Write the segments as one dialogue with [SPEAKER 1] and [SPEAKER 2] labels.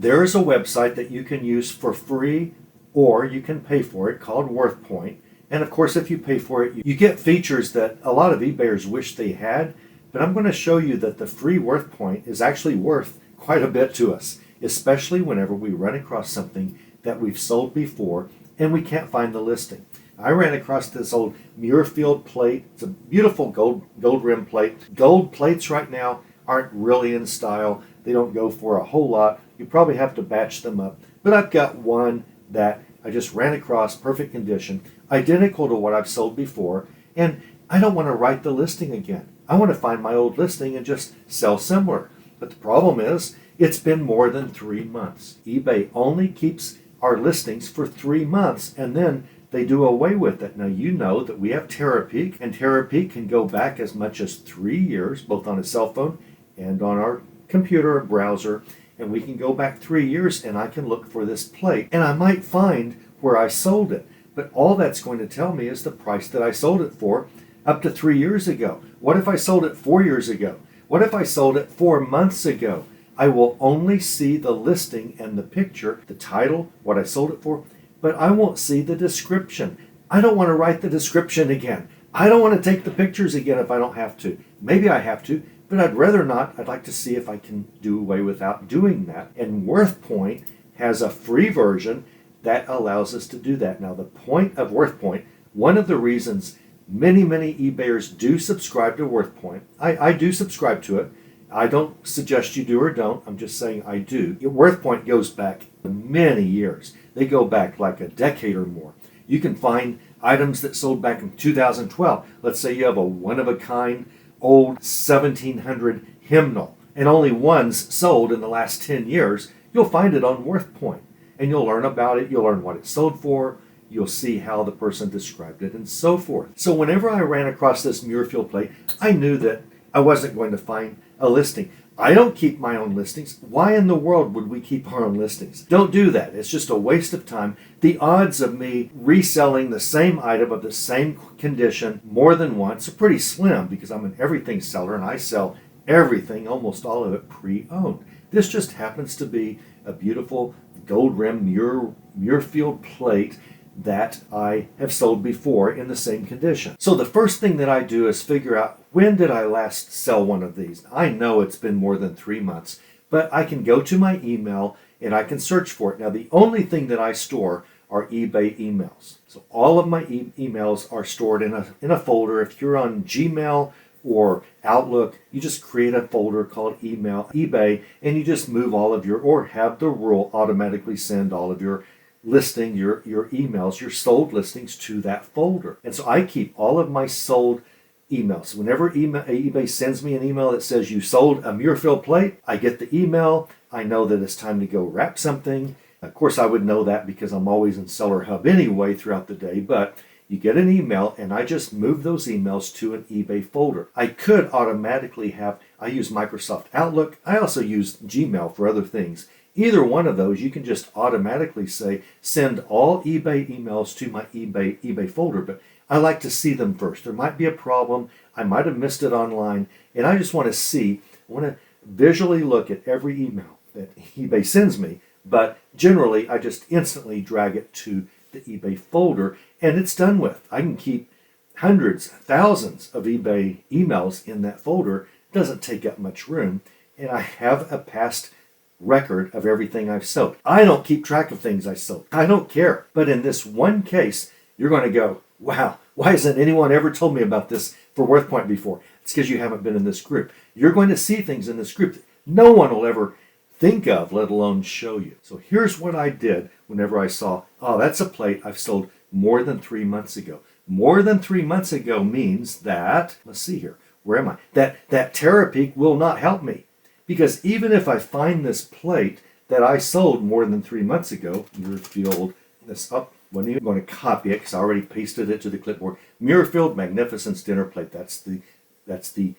[SPEAKER 1] There is a website that you can use for free or you can pay for it called Worthpoint. And of course, if you pay for it, you get features that a lot of eBayers wish they had. But I'm going to show you that the free Worthpoint is actually worth quite a bit to us, especially whenever we run across something that we've sold before and we can't find the listing. I ran across this old Muirfield plate. It's a beautiful gold rim plate. Gold plates right now aren't really in style. They don't go for a whole lot. You probably have to batch them up. But I've got one that I just ran across, perfect condition, identical to what I've sold before, and I don't want to write the listing again. I want to find my old listing and just sell similar. But the problem is, it's been more than 3 months. eBay only keeps our listings for 3 months, and then they do away with it. Now, you know that we have Terapeak, and Terapeak can go back as much as 3 years, both on a cell phone and on our computer or browser, and we can go back 3 years and I can look for this plate, and I might find where I sold it. But all that's going to tell me is the price that I sold it for up to 3 years ago. What if I sold it 4 years ago? What if I sold it 4 months ago? I will only see the listing and the picture, the title, what I sold it for, but I won't see the description. I don't want to write the description again. I don't want to take the pictures again if I don't have to. Maybe I have to, but I'd rather not. I'd like to see if I can do away without doing that. And Worthpoint has a free version that allows us to do that. Now, the point of Worthpoint, one of the reasons many eBayers do subscribe to Worthpoint, I do subscribe to it. I don't suggest you do or don't. I'm just saying I do. Worthpoint goes back many years. They go back like a decade or more. You can find items that sold back in 2012. Let's say you have a one-of-a-kind old 1700 hymnal, and only one's sold in the last 10 years. You'll find it on Worthpoint, and you'll learn about it. You'll learn what it sold for. You'll see how the person described it, and so forth. So whenever I ran across this Muirfield plate, I knew that I wasn't going to find a listing. I don't keep my own listings. Why in the world would we keep our own listings? Don't do that. It's just a waste of time. The odds of me reselling the same item of the same condition more than once are pretty slim because I'm an everything seller and I sell everything, almost all of it pre-owned. This just happens to be a beautiful gold rim Muirfield plate that I have sold before in the same condition. So the first thing that I do is figure out, when did I last sell one of these? I know it's been more than 3 months, but I can go to my email and I can search for it. Now, the only thing that I store are eBay emails. So all of my emails are stored in a folder. If you're on Gmail or Outlook, you just create a folder called email eBay, and you just move all of your, or have the rule automatically send all of your listing, your emails, your sold listings to that folder. And so I keep all of my sold emails. Whenever eBay sends me an email that says you sold a Muirfield plate, I get the email. I know that it's time to go wrap something. Of course, I would know that because I'm always in Seller Hub anyway throughout the day, but you get an email and I just move those emails to an eBay folder. I could automatically have, I use Microsoft Outlook. I also use Gmail for other things. Either one of those, you can just automatically say, send all eBay emails to my eBay folder, but I like to see them first. There might be a problem. I might have missed it online, and I just want to see, I want to visually look at every email that eBay sends me, but generally, I just instantly drag it to the eBay folder, and it's done with. I can keep hundreds, thousands of eBay emails in that folder. It doesn't take up much room, and I have a past record of everything I've sold. I don't keep track of things I sold. I don't care. But in this one case, you're going to go, wow, why hasn't anyone ever told me about this for Worthpoint before? It's because you haven't been in this group. You're going to see things in this group that no one will ever think of, let alone show you. So here's what I did whenever I saw, oh, that's a plate I've sold more than 3 months ago. More than 3 months ago means that, let's see here, where am I? That Terapeak will not help me. Because even if I find this plate that I sold more than 3 months ago, Muirfield, this up, wasn't even going to copy it because I already pasted it to the clipboard. Muirfield Magnificence Dinner Plate. That's the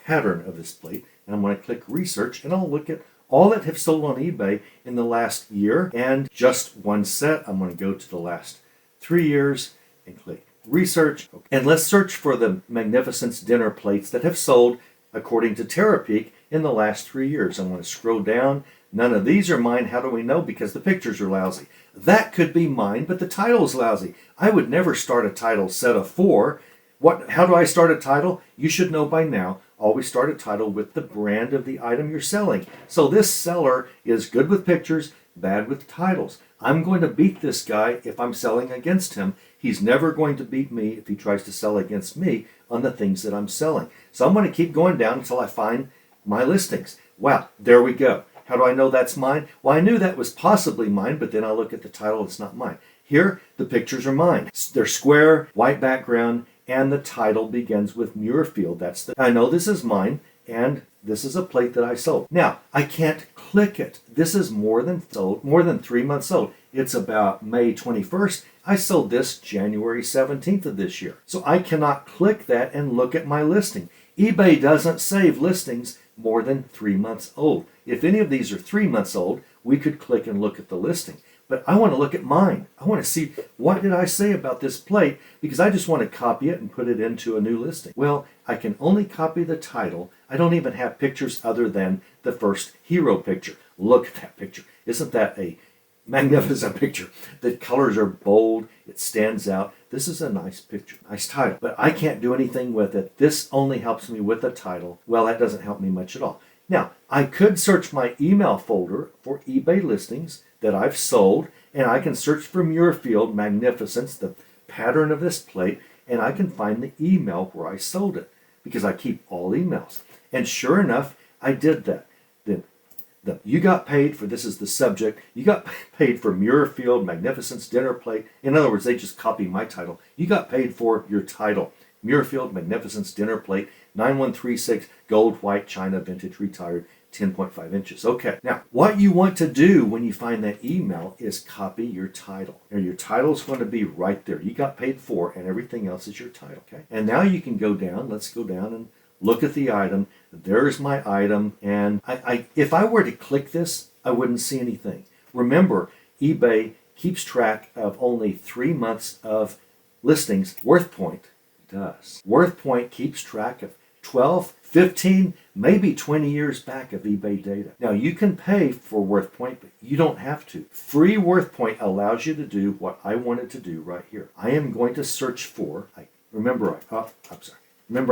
[SPEAKER 1] pattern of this plate. And I'm going to click Research, and I'll look at all that have sold on eBay in the last year and just one set. I'm going to go to the last 3 years and click Research. And let's search for the Magnificence Dinner Plates that have sold according to Terapeak in the last 3 years. I'm going to scroll down None of these are mine. How do we know? Because the pictures are lousy. That could be mine, but the title is lousy. I would never start a title set of 4. How do I start a title? You should know by now. Always start a title with the brand of the item you're selling. So this seller is good with pictures, bad with titles. I'm going to beat this guy if I'm selling against him. He's never going to beat me if he tries to sell against me on the things that I'm selling. So I'm going to keep going down until I find my listings. Wow, there we go. How do I know that's mine? Well, I knew that was possibly mine, but then I look at the title, it's not mine. Here, the pictures are mine. They're square, white background, and the title begins with Muirfield. I know this is mine, and this is a plate that I sold. Now, I can't click it. This is more than 3 months old. It's about May 21st. I sold this January 17th of this year. So I cannot click that and look at my listing. eBay doesn't save listings more than 3 months old. If any of these are 3 months old, we could click and look at the listing. But I want to look at mine. I want to see, what did I say about this plate? Because I just want to copy it and put it into a new listing. Well, I can only copy the title. I don't even have pictures other than the first hero picture. Look at that picture. Isn't that a magnificent picture? The colors are bold. It stands out. This is a nice picture, nice title. But I can't do anything with it. This only helps me with the title. Well, that doesn't help me much at all. Now, I could search my email folder for eBay listings that I've sold, and I can search for Muirfield Magnificence, the pattern of this plate, and I can find the email where I sold it, because I keep all emails. And sure enough, I did that. Then you got paid for, this is the subject, you got paid for Muirfield Magnificence dinner plate. In other words, they just copy my title. You got paid for your title. Muirfield Magnificence dinner plate, 9136, gold, white, china, vintage, retired, 10.5 inches. Okay, now what you want to do when you find that email is copy your title. Now your title is going to be right there. You got paid for, and everything else is your title. Okay, and now you can go down. Let's go down and look at the item. There's my item, and if I were to click this, I wouldn't see anything. Remember, eBay keeps track of only 3 months of listings. Worthpoint does. Worthpoint keeps track of 12, 15, maybe 20 years back of eBay data. Now, you can pay for Worthpoint, but you don't have to. Free Worthpoint allows you to do what I wanted to do right here. I am going to search for, remember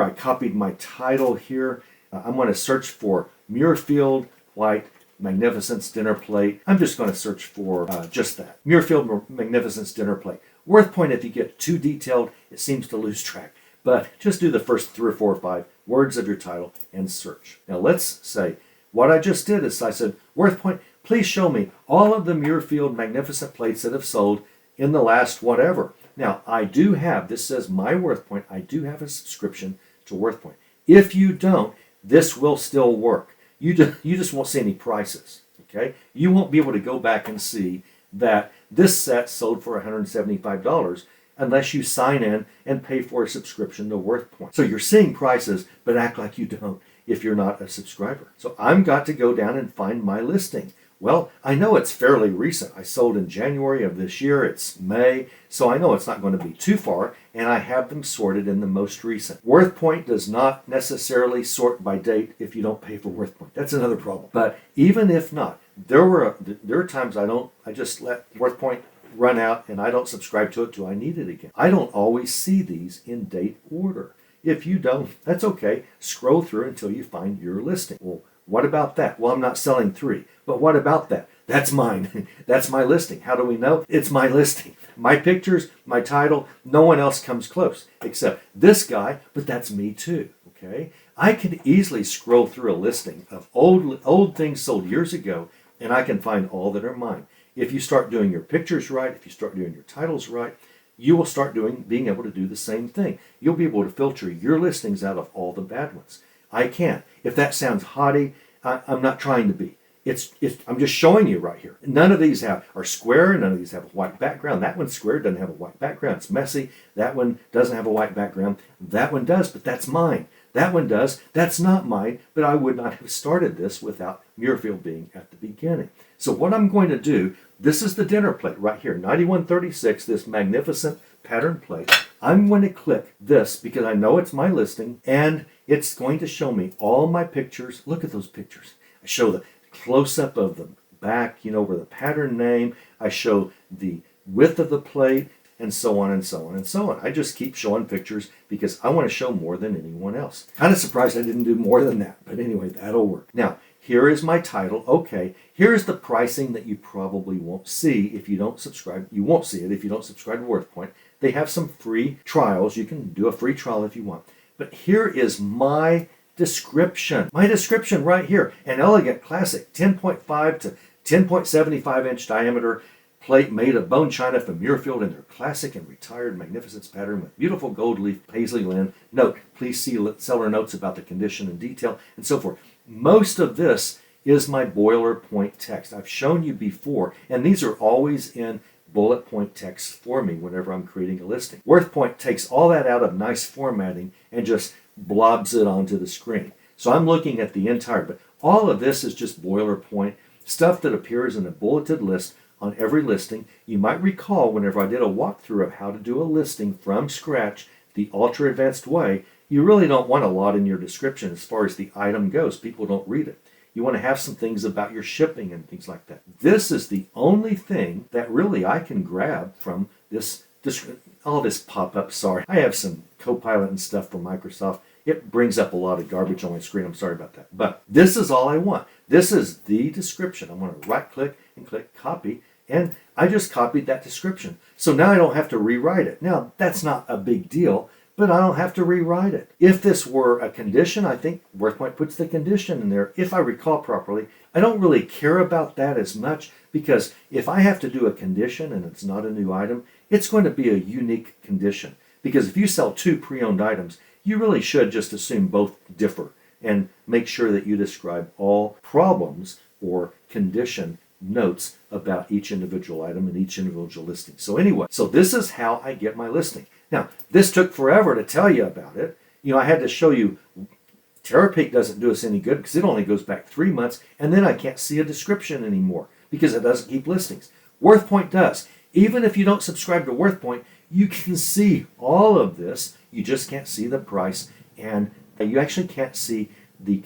[SPEAKER 1] I copied my title here. I'm going to search for Muirfield White Magnificence dinner plate. I'm just going to search for just that. Muirfield Magnificence dinner plate. Worthpoint, if you get too detailed, it seems to lose track. But just do the first 3 or 4 or 5 words of your title and search. Now let's say, what I just did is I said, Worthpoint, please show me all of the Muirfield Magnificent plates that have sold in the last whatever. Now, I do have, this says my Worthpoint, I do have a subscription to Worthpoint. If you don't, this will still work. You just won't see any prices, okay? You won't be able to go back and see that this set sold for $175 unless you sign in and pay for a subscription to Worthpoint. So you're seeing prices, but act like you don't if you're not a subscriber. So I've got to go down and find my listing. Well, I know it's fairly recent. I sold in January of this year. It's May, so I know it's not going to be too far, and I have them sorted in the most recent. Worthpoint does not necessarily sort by date if you don't pay for Worthpoint. That's another problem. But even if not, there are times I just let Worthpoint run out and I don't subscribe to it till I need it again. I don't always see these in date order. If you don't, that's okay. Scroll through until you find your listing. Well, what about that? Well, I'm not selling 3. But what about that? That's mine. That's my listing. How do we know? It's my listing. My pictures, my title, no one else comes close except this guy, but that's me too, okay? I could easily scroll through a listing of old things sold years ago, and I can find all that are mine. If you start doing your pictures right, if you start doing your titles right, you will start being able to do the same thing. You'll be able to filter your listings out of all the bad ones. I can't. If that sounds haughty, I'm not trying to be. I'm just showing you right here. None of these are square. None of these have a white background. That one's square, doesn't have a white background. It's messy. That one doesn't have a white background. That one does, but that's mine. That one does. That's not mine, but I would not have started this without Muirfield being at the beginning. So what I'm going to do, this is the dinner plate right here, 9136, this magnificent pattern plate. I'm going to click this because I know it's my listing, and it's going to show me all my pictures. Look at those pictures. I show the close-up of them. back, where the pattern name. I show the width of the plate, and so on and so on and so on. I just keep showing pictures because I want to show more than anyone else. Kind of surprised I didn't do more than that, but anyway, that'll work. Now, here is my title. Okay, here's the pricing that you probably won't see if you don't subscribe. You won't see it if you don't subscribe to Worthpoint. They have some free trials. You can do a free trial if you want. But here is my description. My description right here. An elegant classic 10.5 to 10.75 inch diameter plate made of bone china from Muirfield in their classic and retired magnificence pattern with beautiful gold leaf paisley linen. Note, please see seller notes about the condition and detail and so forth. Most of this is my boilerplate text. I've shown you before, and these are always in bullet point text for me whenever I'm creating a listing. Worthpoint takes all that out of nice formatting and just blobs it onto the screen. So I'm looking at the entire, but all of this is just boilerplate stuff that appears in a bulleted list on every listing. You might recall whenever I did a walkthrough of how to do a listing from scratch the ultra advanced way, you really don't want a lot in your description as far as the item goes. People don't read it. You want to have some things about your shipping and things like that. This is the only thing that really I can grab from this all this pop-up. Sorry, I have some Copilot and stuff from Microsoft. It brings up a lot of garbage on my screen. I'm sorry about that. But this is all I want. This is the description. I'm going to right-click and click copy. And I just copied that description. So now I don't have to rewrite it. Now, that's not a big deal, but I don't have to rewrite it. If this were a condition, I think Worthpoint puts the condition in there. If I recall properly, I don't really care about that as much because if I have to do a condition and it's not a new item, it's going to be a unique condition. Because if you sell two pre-owned items, you really should just assume both differ and make sure that you describe all problems or condition notes about each individual item and each individual listing. So anyway, so this is how I get my listing. Now, this took forever to tell you about it. I had to show you TerraPeak doesn't do us any good because it only goes back 3 months, and then I can't see a description anymore because it doesn't keep listings. Worthpoint does. Even if you don't subscribe to Worthpoint, you can see all of this. You just can't see the price, and you actually can't see the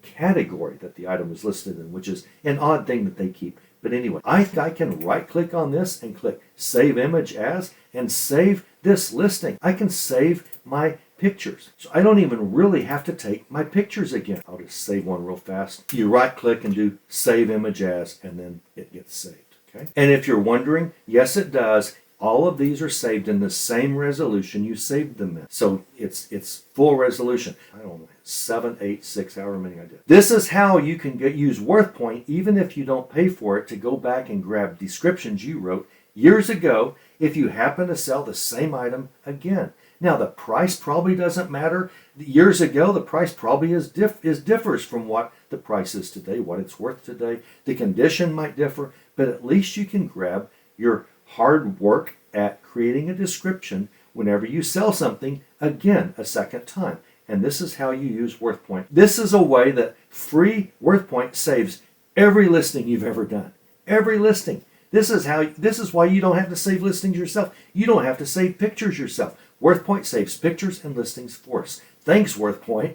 [SPEAKER 1] category that the item is listed in, which is an odd thing that they keep. But anyway, I can right-click on this and click Save Image As and save this listing. I can save my pictures. So I don't even really have to take my pictures again. I'll just save one real fast. You right-click and do Save Image As, and then it gets saved. Okay? And if you're wondering, yes, it does. All of these are saved in the same resolution you saved them in. So it's full resolution. I don't know, 7, 8, 6, however many I did. This is how you can use Worthpoint even if you don't pay for it to go back and grab descriptions you wrote years ago if you happen to sell the same item again. Now the price probably doesn't matter. Years ago the price probably differs from what the price is today, what it's worth today. The condition might differ, but at least you can grab your hard work at creating a description whenever you sell something again a second time. And this is how you use Worthpoint. This is a way that free Worthpoint saves every listing you've ever done. Every listing. This is why you don't have to save listings yourself. You don't have to save pictures yourself. Worthpoint saves pictures and listings for us. Thanks, Worthpoint.